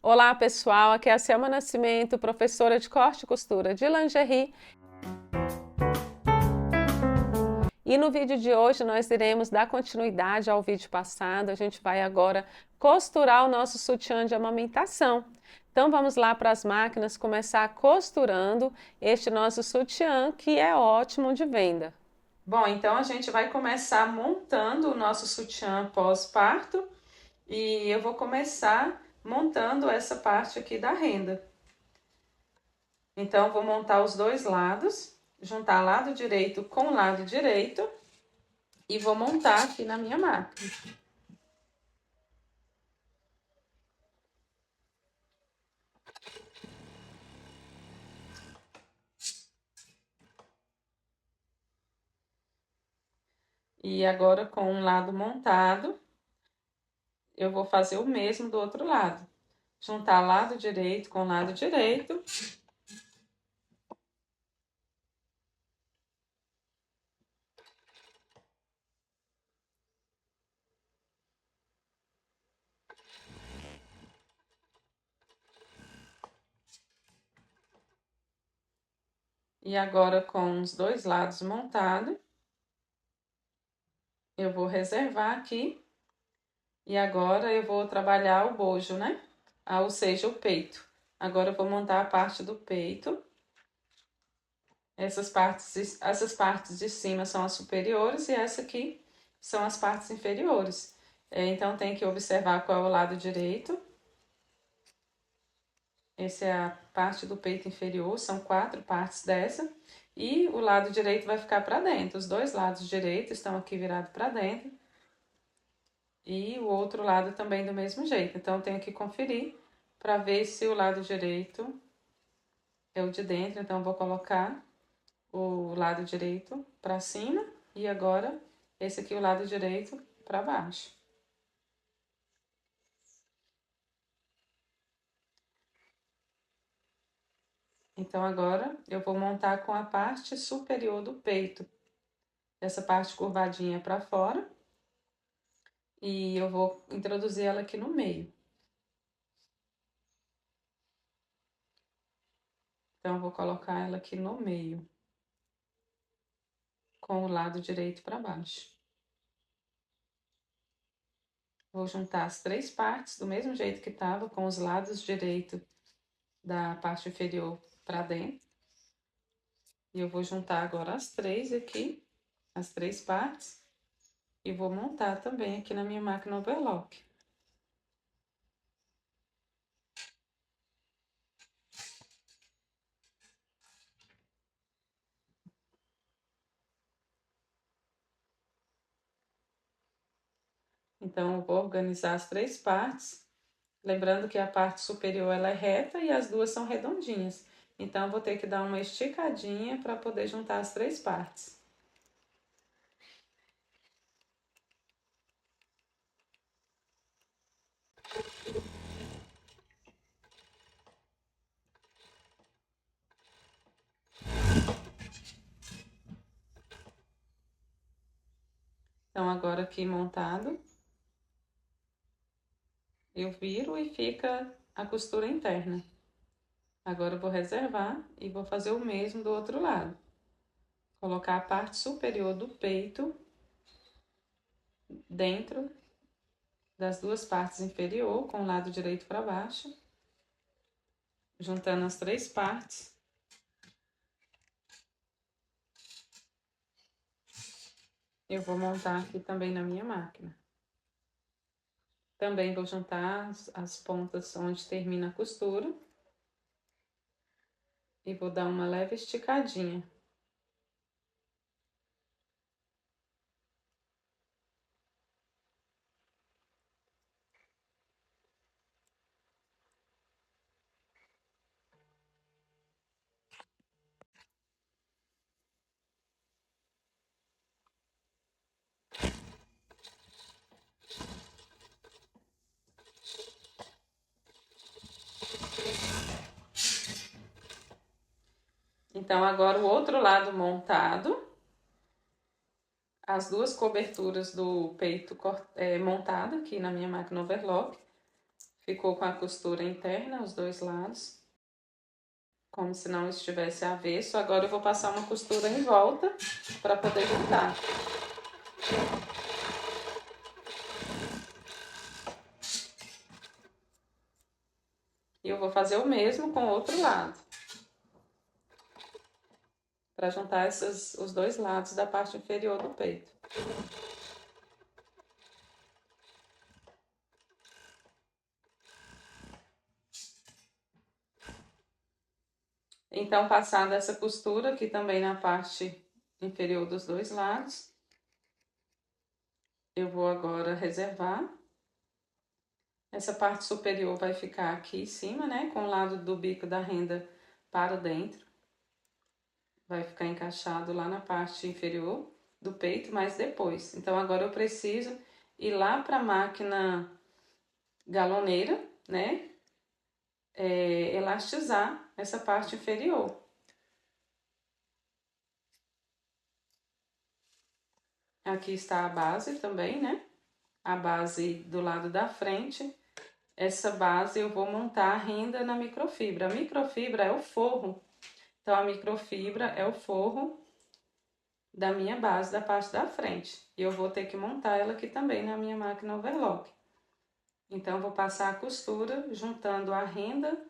Olá pessoal, aqui é a Selma Nascimento, professora de corte e costura de lingerie. E no vídeo de hoje nós iremos dar continuidade ao vídeo passado. A gente vai agora costurar o nosso sutiã de amamentação. Então vamos lá para as máquinas começar costurando este nosso sutiã, que é ótimo de venda. Bom, então a gente vai começar montando o nosso sutiã pós-parto e eu vou começar montando essa parte aqui da renda. Então, vou montar os dois lados, juntar lado direito com lado direito e vou montar aqui na minha máquina. E agora, com um lado montado, eu vou fazer o mesmo do outro lado. Juntar lado direito com lado direito. E agora, com os dois lados montados, eu vou reservar aqui. E agora eu vou trabalhar o bojo, né? Ou seja, o peito. Agora eu vou montar a parte do peito. Essas partes de cima são as superiores e essa aqui são as partes inferiores. Então, tem que observar qual é o lado direito. Essa é a parte do peito inferior, são 4 partes dessa. E o lado direito vai ficar para dentro. Os dois lados direitos estão aqui virados para dentro. E o outro lado também do mesmo jeito. Então, eu tenho que conferir para ver se o lado direito é o de dentro. Então, eu vou colocar o lado direito para cima e agora esse aqui o lado direito para baixo. Então agora eu vou montar com a parte superior do peito, essa parte curvadinha para fora, e eu vou introduzir ela aqui no meio. Então eu vou colocar ela aqui no meio, com o lado direito para baixo. Vou juntar as 3 partes do mesmo jeito que tava, com os lados direito da parte inferior para dentro. E eu vou juntar agora as 3 aqui, as 3 partes, e vou montar também aqui na minha máquina overlock. Então, eu vou organizar as 3 partes, lembrando que a parte superior ela é reta e as duas são redondinhas. Então, eu vou ter que dar uma esticadinha para poder juntar as 3 partes. Então, agora aqui montado, eu viro e fica a costura interna. Agora eu vou reservar e vou fazer o mesmo do outro lado. Colocar a parte superior do peito dentro das duas partes inferior, com o lado direito para baixo, juntando as 3 partes. Eu vou montar aqui também na minha máquina. Também vou juntar as pontas onde termina a costura. E vou dar uma leve esticadinha. Então, agora o outro lado montado. As duas coberturas do peito montada aqui na minha máquina overlock. ficou com a costura interna, os dois lados, como se não estivesse avesso. Agora eu vou passar uma costura em volta para poder juntar. E eu vou fazer o mesmo com o outro lado, para juntar os dois lados da parte inferior do peito. Então, passada essa costura aqui também na parte inferior dos dois lados, eu vou agora reservar. Essa parte superior vai ficar aqui em cima, né? Com o lado do bico da renda para dentro. Vai ficar encaixado lá na parte inferior do peito, mas depois. Então, agora eu preciso ir lá para a máquina galoneira, né? Elastizar essa parte inferior. Aqui está a base também, né? A base do lado da frente. Essa base eu vou montar a renda na microfibra. A microfibra é o forro. Então, a microfibra é o forro da minha base da parte da frente. E eu vou ter que montar ela aqui também na minha máquina overlock. Então, eu vou passar a costura juntando a renda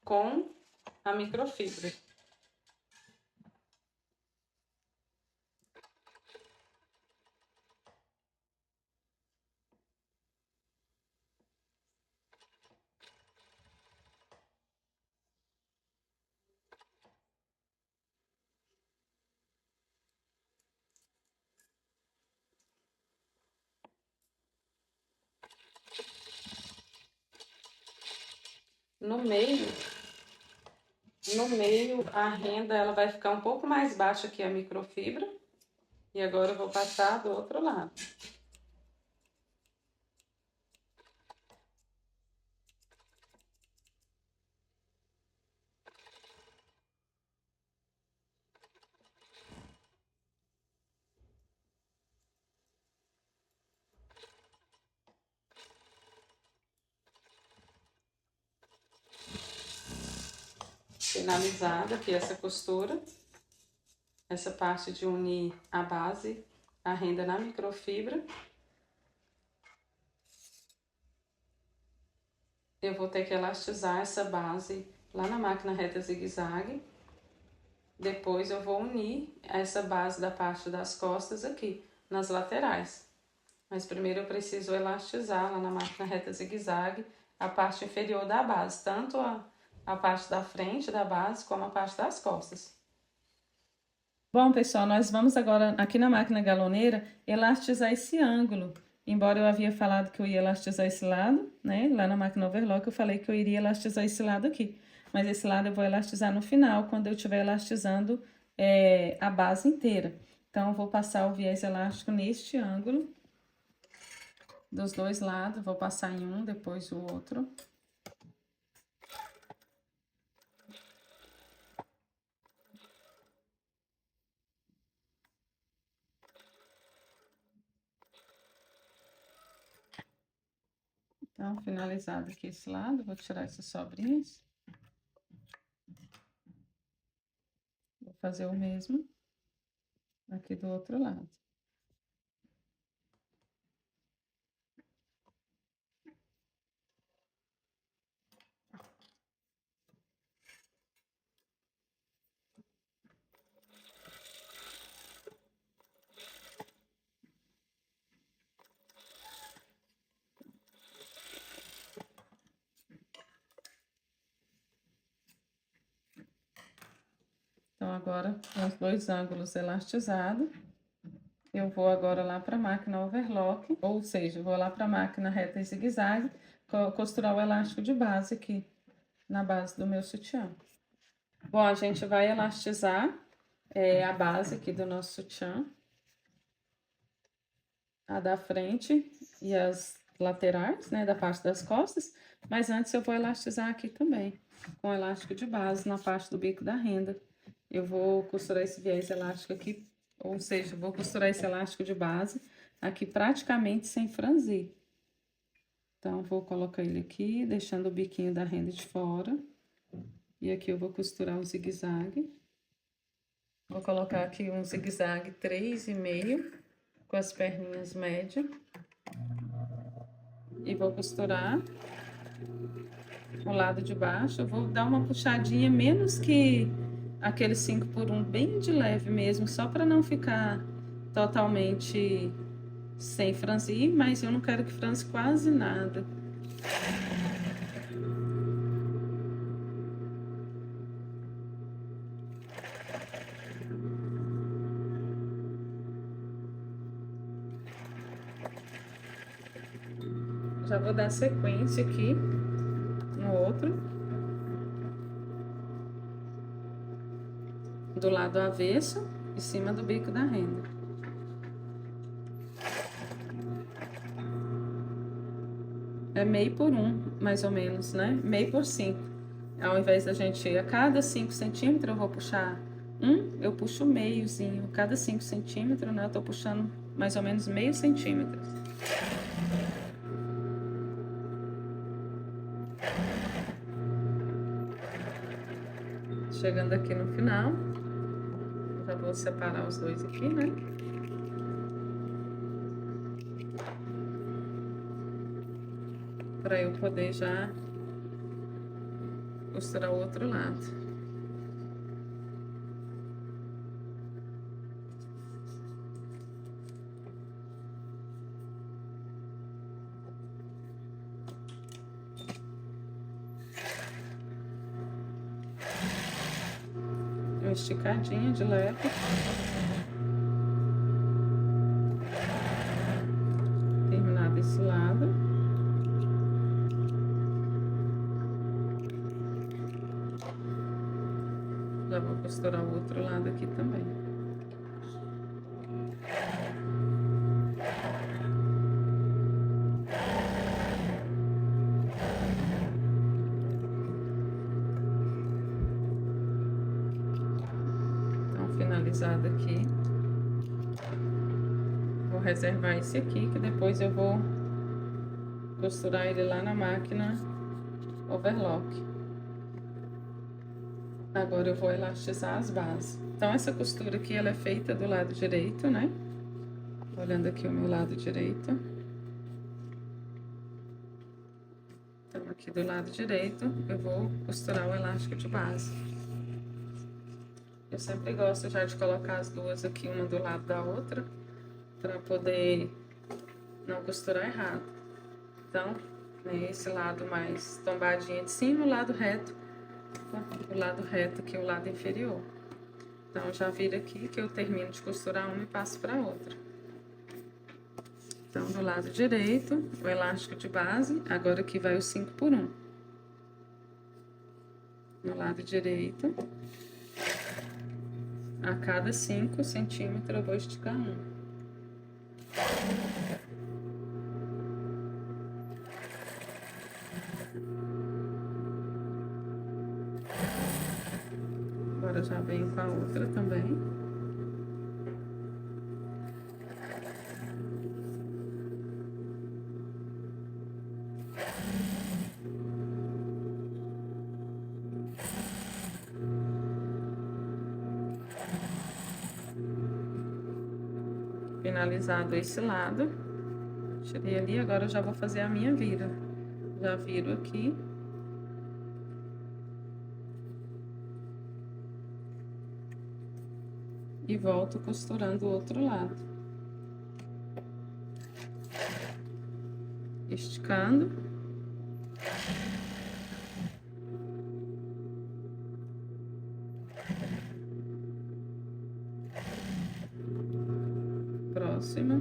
com a microfibra. No meio a renda ela vai ficar um pouco mais baixa que a microfibra. E agora eu vou passar do outro lado. Finalizada aqui essa costura, essa parte de unir a base, a renda na microfibra. Eu vou ter que elastizar essa base lá na máquina reta zigue-zague. Depois eu vou unir essa base da parte das costas aqui, nas laterais. Mas primeiro eu preciso elastizar lá na máquina reta zigue-zague a parte inferior da base, tanto a parte da frente da base como a parte das costas. Bom, pessoal, nós vamos agora aqui na máquina galoneira elastizar esse ângulo. Embora eu havia falado que eu ia elastizar esse lado, né? Lá na máquina overlock eu falei que eu iria elastizar esse lado aqui. Mas esse lado eu vou elastizar no final, quando eu estiver elastizando a base inteira. Então, eu vou passar o viés elástico neste ângulo dos dois lados. Vou passar em um, depois o outro. Então, finalizado aqui esse lado, vou tirar essas sobrinhas. Vou fazer o mesmo aqui do outro lado. Então, agora, com os dois ângulos elastizados, eu vou agora lá para a máquina overlock, ou seja, eu vou lá para a máquina reta e zigue-zague, costurar o elástico de base aqui, na base do meu sutiã. Bom, a gente vai elastizar a base aqui do nosso sutiã, a da frente e as laterais, né, da parte das costas, mas antes eu vou elastizar aqui também, com elástico de base na parte do bico da renda. Eu vou costurar esse viés elástico aqui, ou seja, vou costurar esse elástico de base aqui praticamente sem franzir. Então, vou colocar ele aqui, deixando o biquinho da renda de fora. E aqui eu vou costurar o zigue-zague. Vou colocar aqui um zigue-zague 3,5 com as perninhas médias. E vou costurar o lado de baixo. Eu vou dar uma puxadinha menos que aquele 5 por 1, bem de leve mesmo, só para não ficar totalmente sem franzir, mas eu não quero que franze quase nada. Já vou dar sequência aqui no outro. Do lado avesso, em cima do bico da renda. É meio por 1, mais ou menos, né? Meio por 5. Ao invés da gente, a cada 5 centímetros, eu vou puxar 1, eu puxo meiozinho. Cada 5 centímetros, né? Eu tô puxando mais ou menos meio centímetro. Chegando aqui no final, já vou separar os dois aqui, né? Para eu poder já costurar o outro lado. Uma esticadinha de leve. Terminar desse lado. Já vou costurar o outro lado aqui também. Então, finalizado aqui. Vou reservar esse aqui, que depois eu vou costurar ele lá na máquina overlock. Agora eu vou elastizar as bases. Então, essa costura aqui, ela é feita do lado direito, né? Olhando aqui o meu lado direito. Então, aqui do lado direito, eu vou costurar o elástico de base. Eu sempre gosto já de colocar as duas aqui, uma do lado da outra, para poder não costurar errado. Então, né, esse lado mais tombadinho de cima, o lado reto que é o lado inferior. Então, já vira aqui que eu termino de costurar uma e passo para outra. Então, do lado direito, o elástico de base, agora aqui vai o 5 por 1. No lado direito, a cada 5 centímetros eu vou esticar um. Agora já venho com a outra também. Finalizado esse lado, tirei ali, agora eu já vou fazer a minha vira. Já viro aqui. E volto costurando o outro lado. Esticando. Próxima.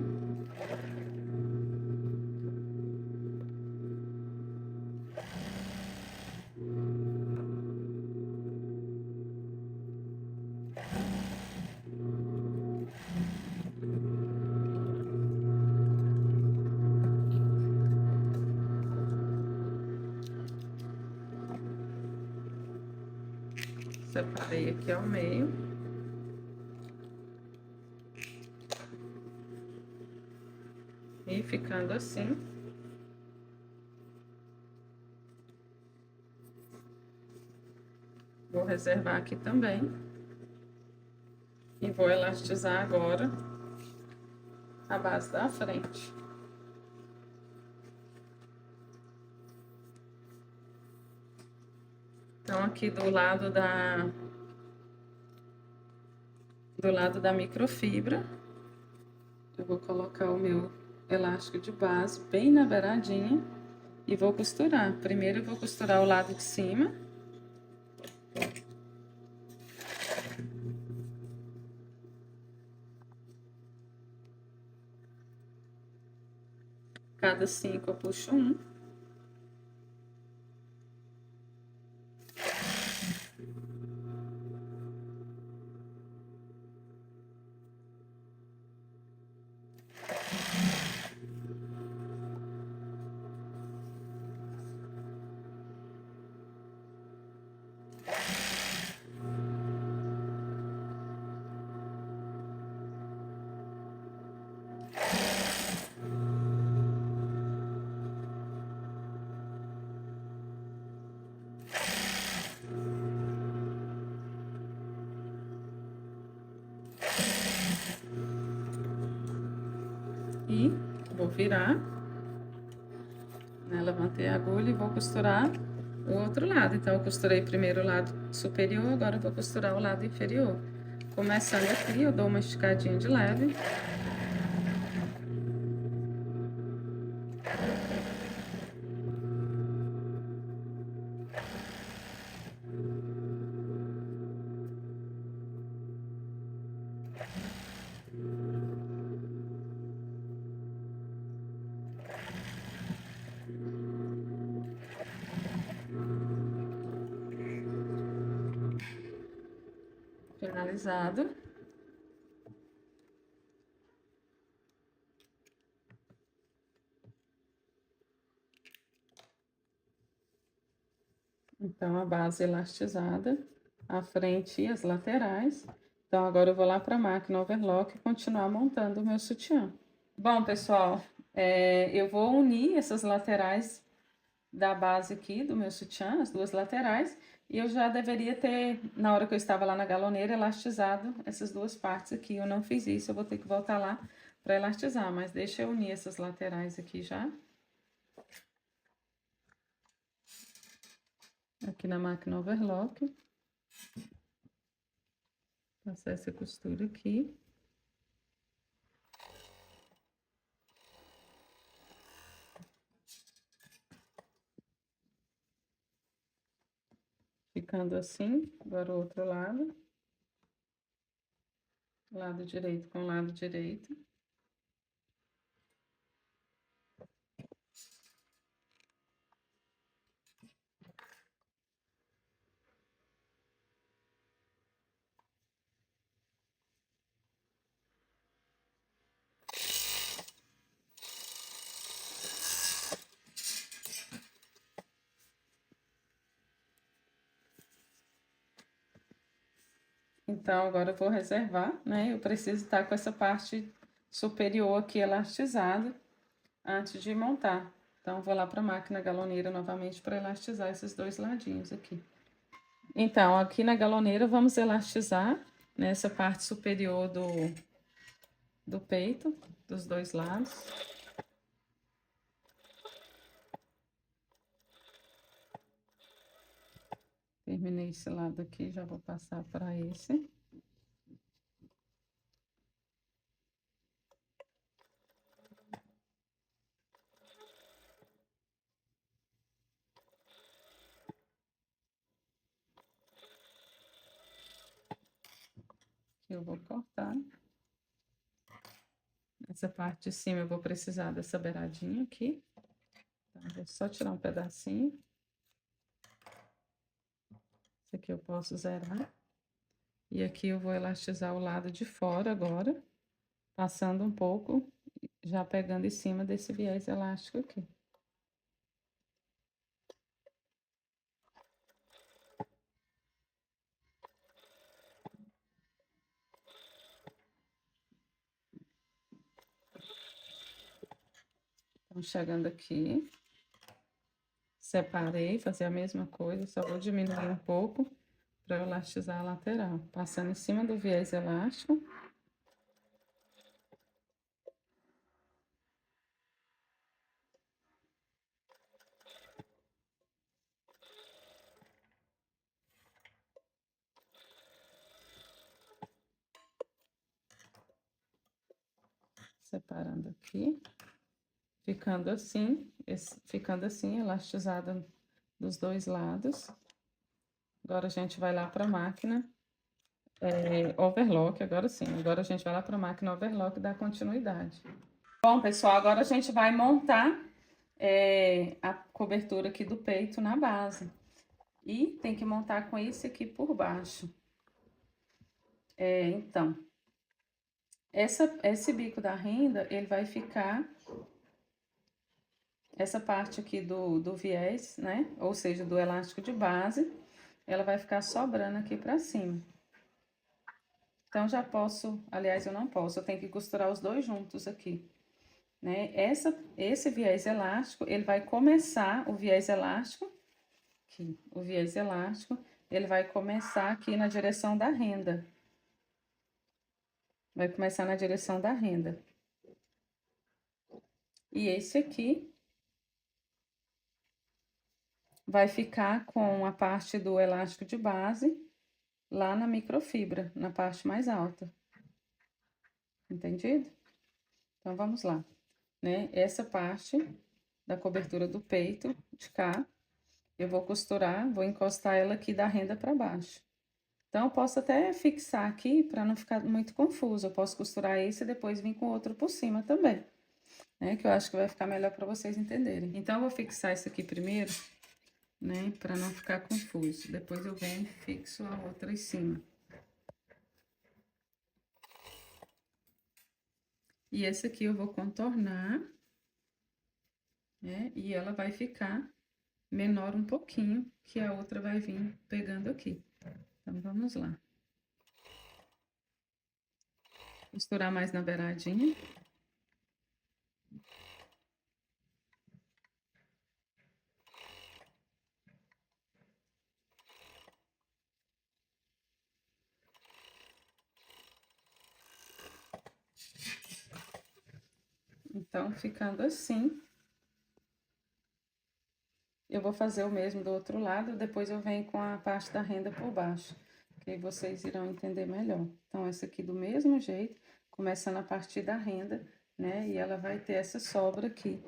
Separei aqui ao meio. E ficando assim. Vou reservar aqui também. E vou elastizar agora a base da frente. Então, aqui do lado da microfibra, eu vou colocar o meu elástico de base bem na beiradinha e vou costurar. Primeiro eu vou costurar o lado de cima. Cada 5 eu puxo um. E vou virar, né? Levantei a agulha e vou costurar o outro lado. Então, eu costurei primeiro o lado superior, agora eu vou costurar o lado inferior. Começando aqui, eu dou uma esticadinha de leve. Finalizado. Então, a base elastizada, a frente e as laterais. Então, agora eu vou lá para a máquina overlock e continuar montando o meu sutiã. Bom, pessoal, eu vou unir essas laterais da base aqui do meu sutiã, as duas laterais, e eu já deveria ter, na hora que eu estava lá na galoneira, elastizado essas duas partes aqui. Eu não fiz isso, eu vou ter que voltar lá para elastizar, mas deixa eu unir essas laterais aqui já. Aqui na máquina overlock. Passar essa costura aqui. Ficando assim, agora o outro lado. Lado direito com lado direito. Então, agora eu vou reservar, né? Eu preciso estar com essa parte superior aqui elastizada antes de montar. Então, vou lá para a máquina galoneira novamente para elastizar esses dois ladinhos aqui. Então, aqui na galoneira, vamos elastizar nessa parte superior do peito, dos dois lados. Terminei esse lado aqui, já vou passar para esse. Eu vou cortar. Essa parte de cima eu vou precisar dessa beiradinha aqui. Então, vou só tirar um pedacinho. Esse aqui eu posso zerar. E aqui eu vou elastizar o lado de fora agora, passando um pouco, já pegando em cima desse viés elástico aqui. Então, chegando aqui, separei, fazer a mesma coisa, só vou diminuir um pouco para elastizar a lateral. Passando em cima do viés elástico. Separando aqui. Ficando assim, elastizada dos dois lados. Agora a gente vai lá para a máquina overlock, agora sim. Agora a gente vai lá para a máquina overlock e dar continuidade. Bom, pessoal, agora a gente vai montar a cobertura aqui do peito na base. E tem que montar com esse aqui por baixo. Então, esse bico da renda, ele vai ficar... Essa parte aqui do viés, né? Ou seja, do elástico de base, ela vai ficar sobrando aqui pra cima. Então, já posso... Aliás, eu não posso, eu tenho que costurar os dois juntos aqui. Né? Esse viés elástico, ele vai começar, o viés elástico, aqui, o viés elástico, ele vai começar aqui na direção da renda. Vai começar na direção da renda. E esse aqui vai ficar com a parte do elástico de base lá na microfibra, na parte mais alta. Entendido? Então, vamos lá. Né? Essa parte da cobertura do peito de cá, eu vou costurar, vou encostar ela aqui da renda para baixo. Então, eu posso até fixar aqui para não ficar muito confuso. Eu posso costurar esse e depois vir com outro por cima também, né? Que eu acho que vai ficar melhor para vocês entenderem. Então, eu vou fixar isso aqui primeiro, né? Para não ficar confuso. Depois eu venho e fixo a outra em cima. E essa aqui eu vou contornar, né? E ela vai ficar menor um pouquinho, que a outra vai vir pegando aqui. Então, vamos lá. Costurar mais na beiradinha. Então, ficando assim, eu vou fazer o mesmo do outro lado, depois eu venho com a parte da renda por baixo, que aí vocês irão entender melhor. Então, essa aqui do mesmo jeito, começando a partir da renda, né? E ela vai ter essa sobra aqui,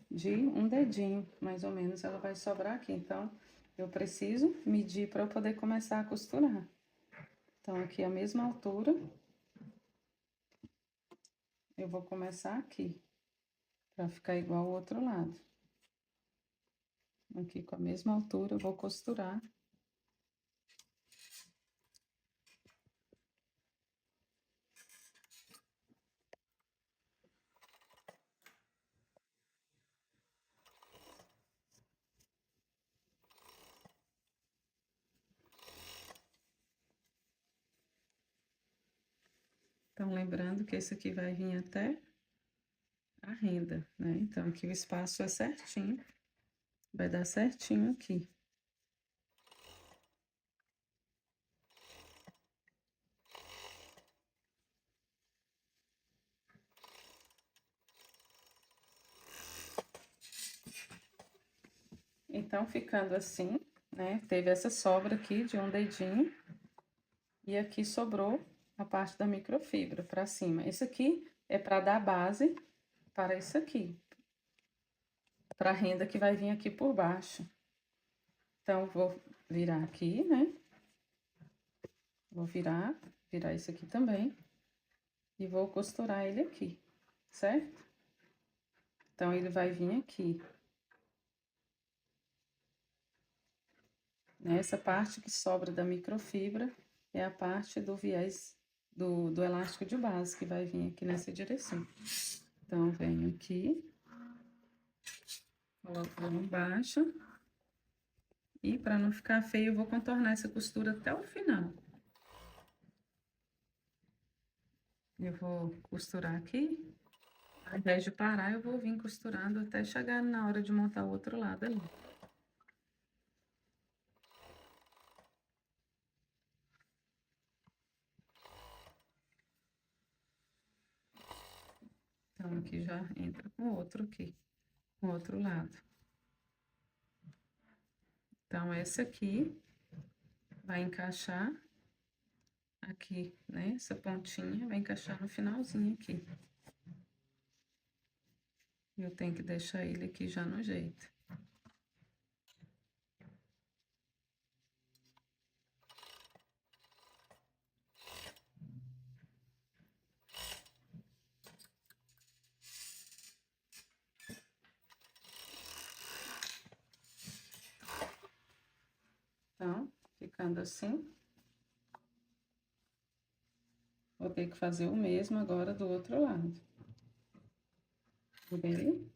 de um dedinho, mais ou menos, ela vai sobrar aqui. Então, eu preciso medir para eu poder começar a costurar. Então, aqui a mesma altura, eu vou começar aqui, para ficar igual ao outro lado. Aqui com a mesma altura, eu vou costurar. Então, lembrando que esse aqui vai vir até a renda, né? Então, aqui o espaço é certinho, vai dar certinho aqui. Então, ficando assim, né? Teve essa sobra aqui de um dedinho. E aqui sobrou a parte da microfibra para cima. Esse aqui é para dar base para isso aqui. Para a renda que vai vir aqui por baixo. Então, vou virar aqui, né? Vou virar isso aqui também. E vou costurar ele aqui, certo? Então, ele vai vir aqui. Essa parte que sobra da microfibra é a parte do viés do elástico de base, que vai vir aqui nessa direção. Então, venho aqui, coloco lá embaixo. E para não ficar feio, eu vou contornar essa costura até o final. Eu vou costurar aqui. Ao invés de parar, eu vou vir costurando até chegar na hora de montar o outro lado ali. Então, aqui já entra com outro aqui, com outro lado. Então, essa aqui vai encaixar aqui, né? Essa pontinha vai encaixar no finalzinho aqui. Eu tenho que deixar ele aqui já no jeito. Então, ficando assim. Vou ter que fazer o mesmo agora do outro lado. Tudo bem?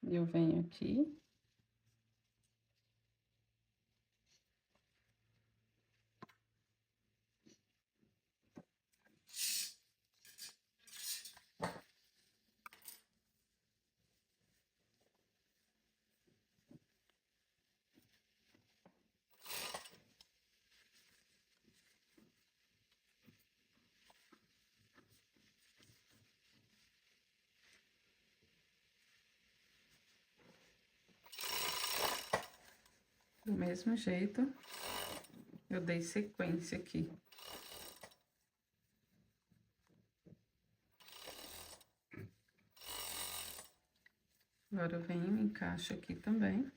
Eu venho aqui. Do mesmo jeito, eu dei sequência aqui. Agora, eu venho e encaixo aqui também.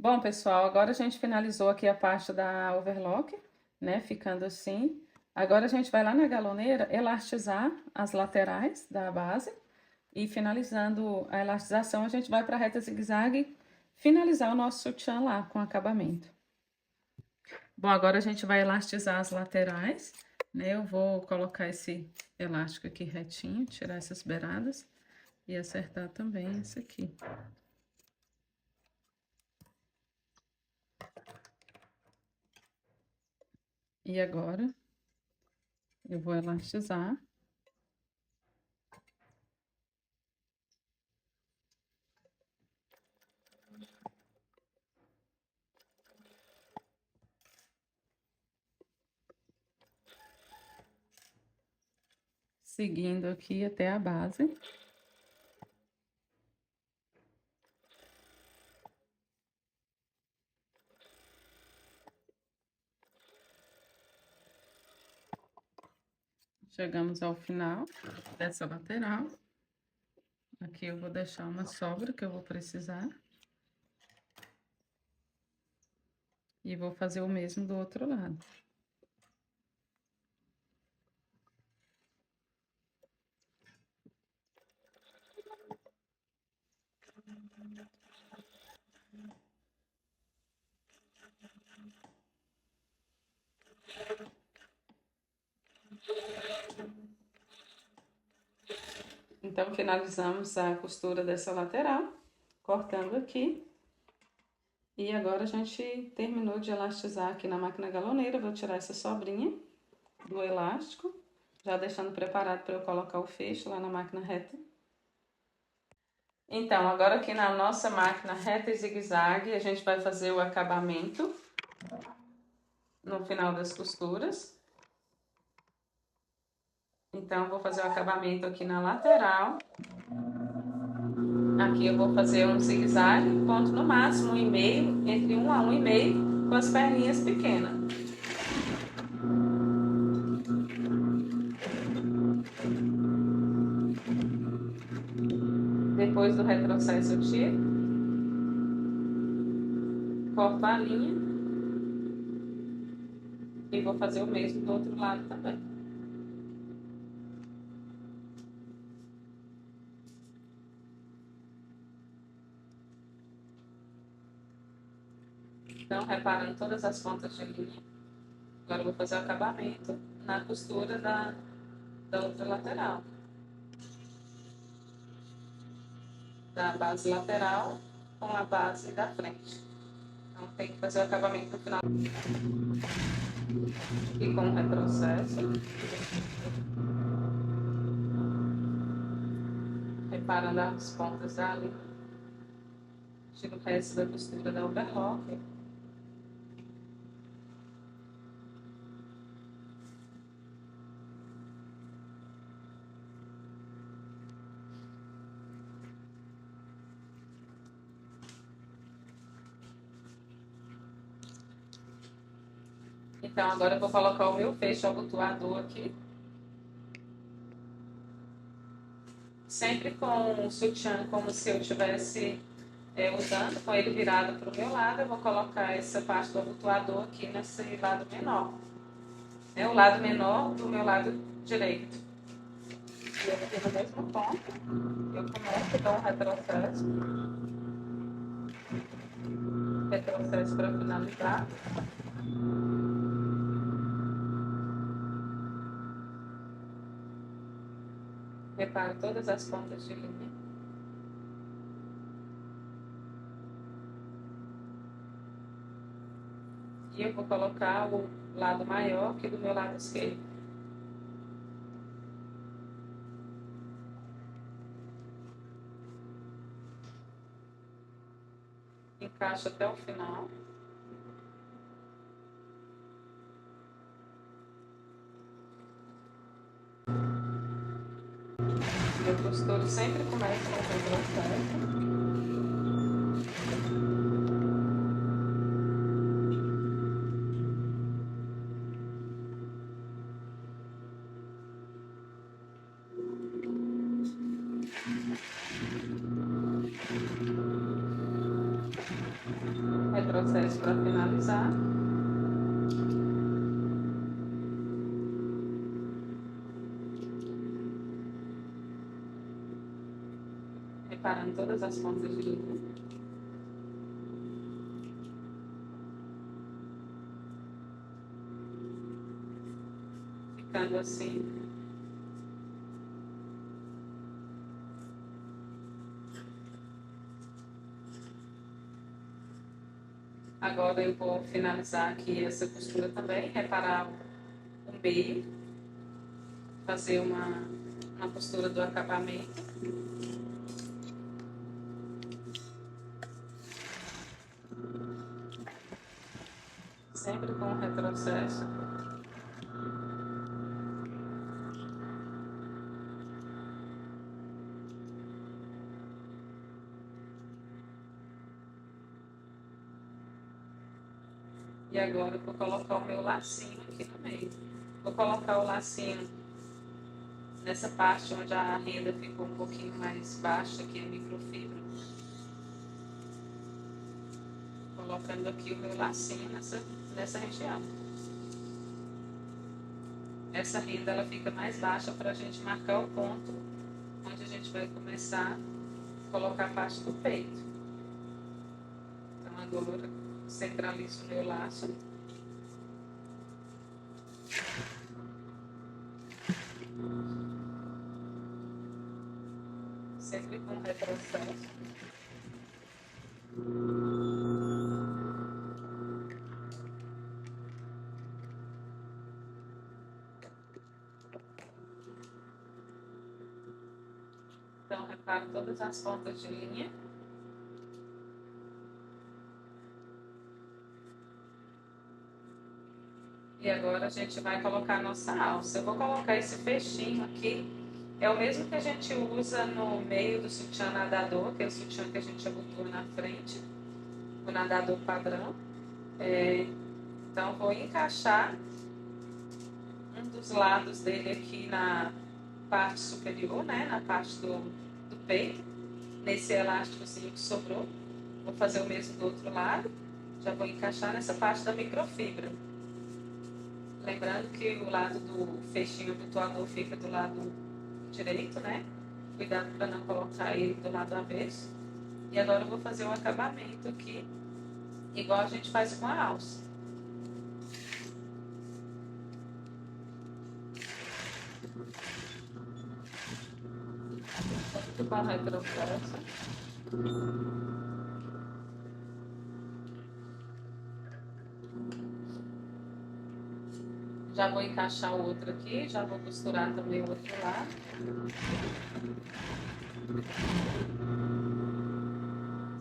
Bom, pessoal, agora a gente finalizou aqui a parte da overlock, né? Ficando assim. Agora a gente vai lá na galoneira elastizar as laterais da base. E finalizando a elastização, a gente vai para a reta zigue-zague finalizar o nosso sutiã lá com acabamento. Bom, agora a gente vai elastizar as laterais, né? Eu vou colocar esse elástico aqui retinho, tirar essas beiradas e acertar também esse aqui. E agora, eu vou elastizar. Seguindo aqui até a base. Chegamos ao final dessa lateral. Aqui eu vou deixar uma sobra que eu vou precisar. E vou fazer o mesmo do outro lado. Então, finalizamos a costura dessa lateral, cortando aqui. E agora a gente terminou de elastizar aqui na máquina galoneira. Vou tirar essa sobrinha do elástico, já deixando preparado para eu colocar o fecho lá na máquina reta. Então, agora aqui na nossa máquina reta e zigue-zague, a gente vai fazer o acabamento no final das costuras. Então, vou fazer o acabamento aqui na lateral. Aqui eu vou fazer um zigue-zague, ponto no máximo 1,5, entre 1 a 1,5, com as perninhas pequenas. Depois do retrocesso eu tiro, corto a linha e vou fazer o mesmo do outro lado também. Então, reparando todas as pontas de linha, agora eu vou fazer o acabamento na costura da outra lateral. Da base lateral com a base da frente. Então tem que fazer o acabamento no final. E com o retrocesso. Reparando as pontas da linha. Tiro o resto da costura da overlock. Então, agora eu vou colocar o meu fecho abotoador aqui. Sempre com o sutiã, como se eu estivesse usando, com ele virado para o meu lado, eu vou colocar essa parte do abotoador aqui nesse lado menor. É o lado menor do meu lado direito. E eu aqui no mesmo ponto, eu começo a dar um retrocesso. Retrocesso para finalizar. Reparo todas as pontas de linha. E eu vou colocar o lado maior aqui do meu lado esquerdo. Encaixo até o final. Eu costuro sempre começo com o retrocesso. Retrocesso para finalizar. Reparando todas as pontas de linha. Ficando assim. Agora eu vou finalizar aqui essa costura também, reparar o meio, fazer uma costura do acabamento. Sempre com retrocesso. E agora eu vou colocar o meu lacinho aqui no meio. Vou colocar o lacinho nessa parte onde a renda ficou um pouquinho mais baixa, aqui a microfibra. Colocando aqui o meu lacinho nessa região. Essa renda ela fica mais baixa para a gente marcar o ponto onde a gente vai começar a colocar a parte do peito. Então agora centralizo o meu laço. Sempre com retrocesso. Então, reparo todas as pontas de linha. E agora a gente vai colocar a nossa alça. Eu vou colocar esse fechinho aqui. É o mesmo que a gente usa no meio do sutiã nadador, que é o sutiã que a gente abotoa na frente. O nadador padrão. Então, vou encaixar um dos lados dele aqui na parte superior, né? Na parte do peito. Nesse elásticozinho que sobrou. Vou fazer o mesmo do outro lado. Já vou encaixar nessa parte da microfibra. Lembrando que o lado do fechinho abotoador fica do lado direito, né? Cuidado para não colocar ele do lado avesso. E agora eu vou fazer o acabamento aqui, igual a gente faz com a alça. Sempre com retrocesso. Já vou encaixar o outro aqui, já vou costurar também o outro lado.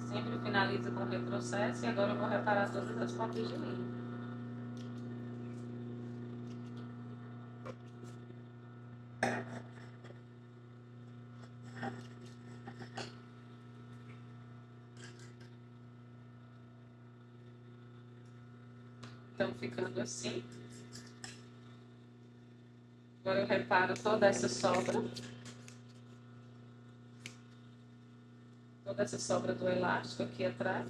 Sempre finaliza com retrocesso e agora eu vou reparar todas as pontas de linha. Então, ficando assim. Agora eu reparo toda essa sobra. Toda essa sobra do elástico aqui atrás.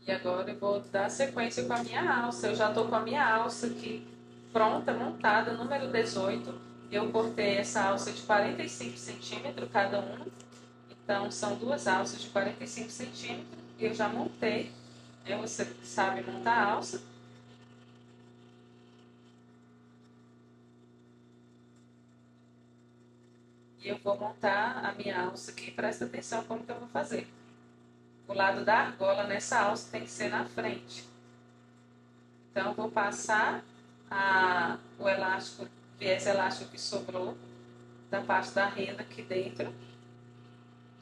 E agora eu vou dar sequência com a minha alça. Eu já tô com a minha alça aqui pronta, montada, número 18. Eu cortei essa alça de 45 centímetros cada uma. Então, são duas alças de 45 centímetros. Eu já montei, né? Você sabe montar a alça. E eu vou montar a minha alça aqui. Presta atenção como que eu vou fazer. O lado da argola nessa alça tem que ser na frente. Então, eu vou passar o elástico, viés elástico que sobrou da parte da renda aqui dentro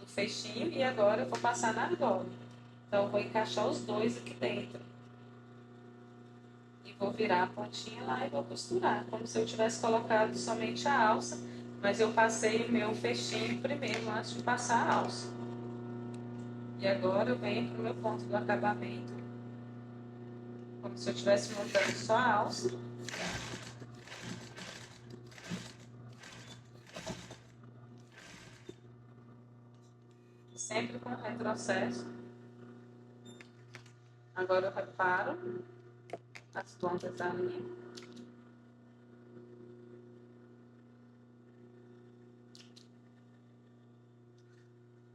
do fechinho. E agora eu vou passar na argola. Então, eu vou encaixar os dois aqui dentro. E vou virar a pontinha lá e vou costurar. Como se eu tivesse colocado somente a alça. Mas eu passei o meu fechinho primeiro, antes de passar a alça. E agora eu venho para o meu ponto do acabamento. Como se eu estivesse montando só a alça. Sempre com retrocesso. Agora eu reparo as pontas da linha.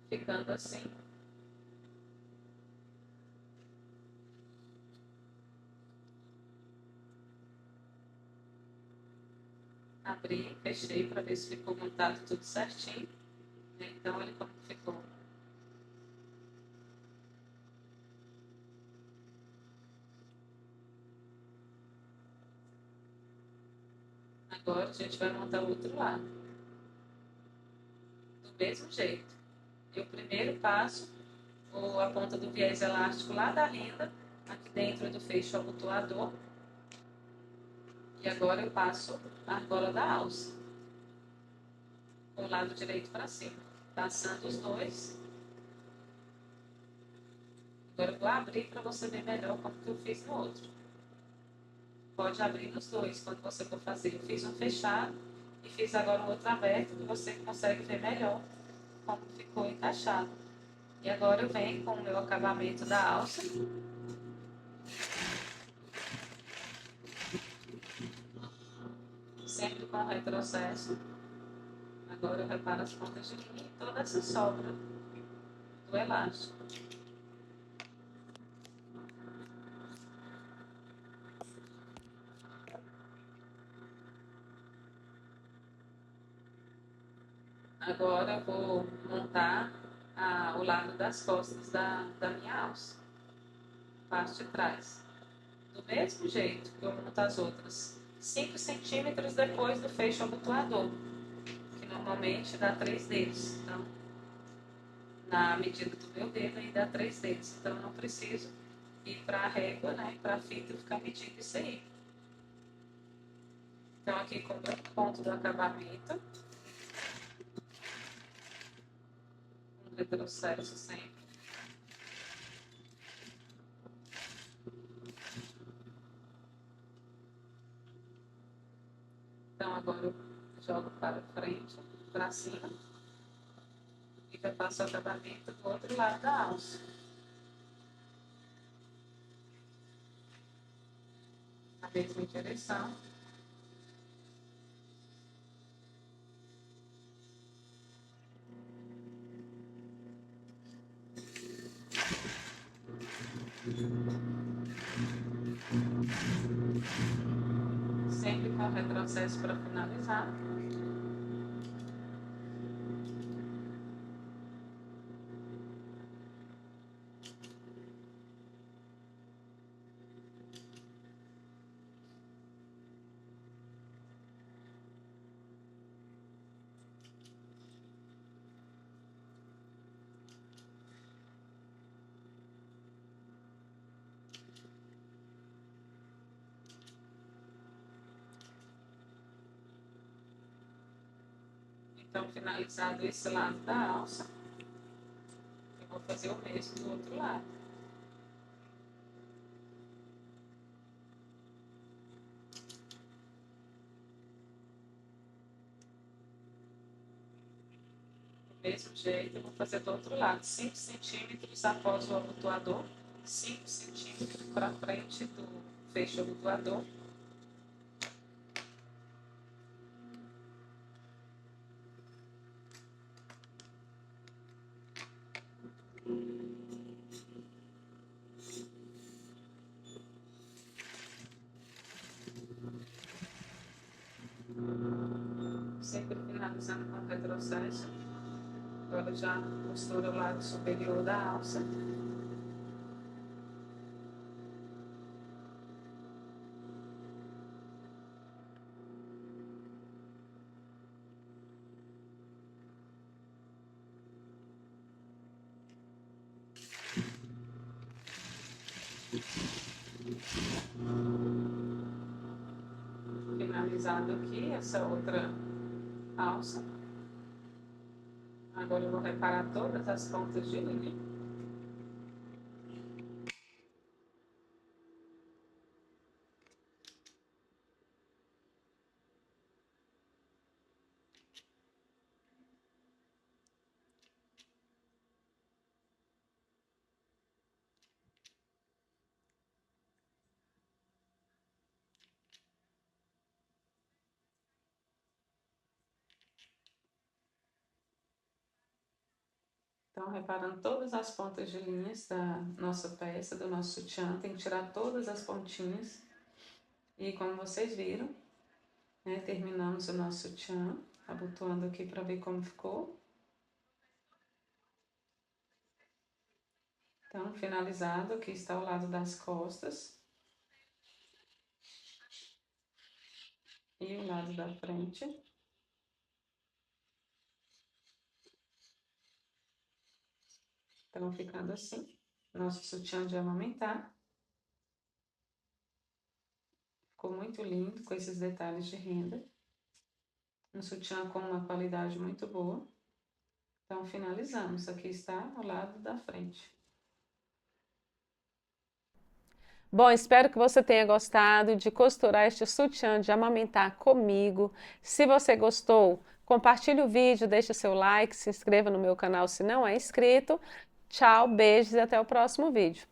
Ficando assim. Abri, fechei para ver se ficou montado tudo certinho. Então, olha como ficou. Agora a gente vai montar o outro lado. Do mesmo jeito. Eu primeiro passo a ponta do viés elástico lá da renda, aqui dentro do fecho abotoador. E agora eu passo a argola da alça. Com o lado direito para cima. Passando os dois. Agora eu vou abrir para você ver melhor como que eu fiz no outro. Pode abrir nos dois quando você for fazer. Eu fiz um fechado e fiz agora um outro aberto que você consegue ver melhor como ficou encaixado. E agora eu venho com o meu acabamento da alça. Sempre com retrocesso. Agora eu reparo as pontas de linha e toda essa sobra do elástico. Agora eu vou montar o lado das costas da minha alça. Parte de trás. Do mesmo jeito que eu monto as outras. 5 centímetros depois do fecho abotoador. Que normalmente dá 3 dedos. Então, na medida do meu dedo, aí dá 3 dedos. Então, eu não preciso ir para a régua, né? Para a fita ficar medindo isso aí. Então, aqui com o meu ponto do acabamento. Um retrocesso sempre. Então, agora eu jogo para frente, para cima. E já passo o acabamento do outro lado da alça. Na mesma direção. Sempre com retrocesso para finalizar. Então, finalizado esse lado da alça, eu vou fazer o mesmo do outro lado. Do mesmo jeito, eu vou fazer do outro lado, 5 centímetros após o abotoador, 5 centímetros para frente do fecho abotoador. Sempre finalizando com o retrocesso. Agora já costura o lado superior da alça. Finalizado aqui essa outra alça. Agora eu vou reparar todas as pontas de linha. Então, reparando todas as pontas de linhas da nossa peça, do nosso sutiã, tem que tirar todas as pontinhas. E como vocês viram, né, terminamos o nosso sutiã, abotoando aqui para ver como ficou. Então, finalizado, aqui está o lado das costas. E o lado da frente. Então, ficando assim, nosso sutiã de amamentar. Ficou muito lindo, com esses detalhes de renda. Um sutiã com uma qualidade muito boa. Então, finalizamos. Aqui está o lado da frente. Bom, espero que você tenha gostado de costurar este sutiã de amamentar comigo. Se você gostou, compartilhe o vídeo, deixe o seu like, se inscreva no meu canal se não é inscrito. Tchau, beijos e até o próximo vídeo.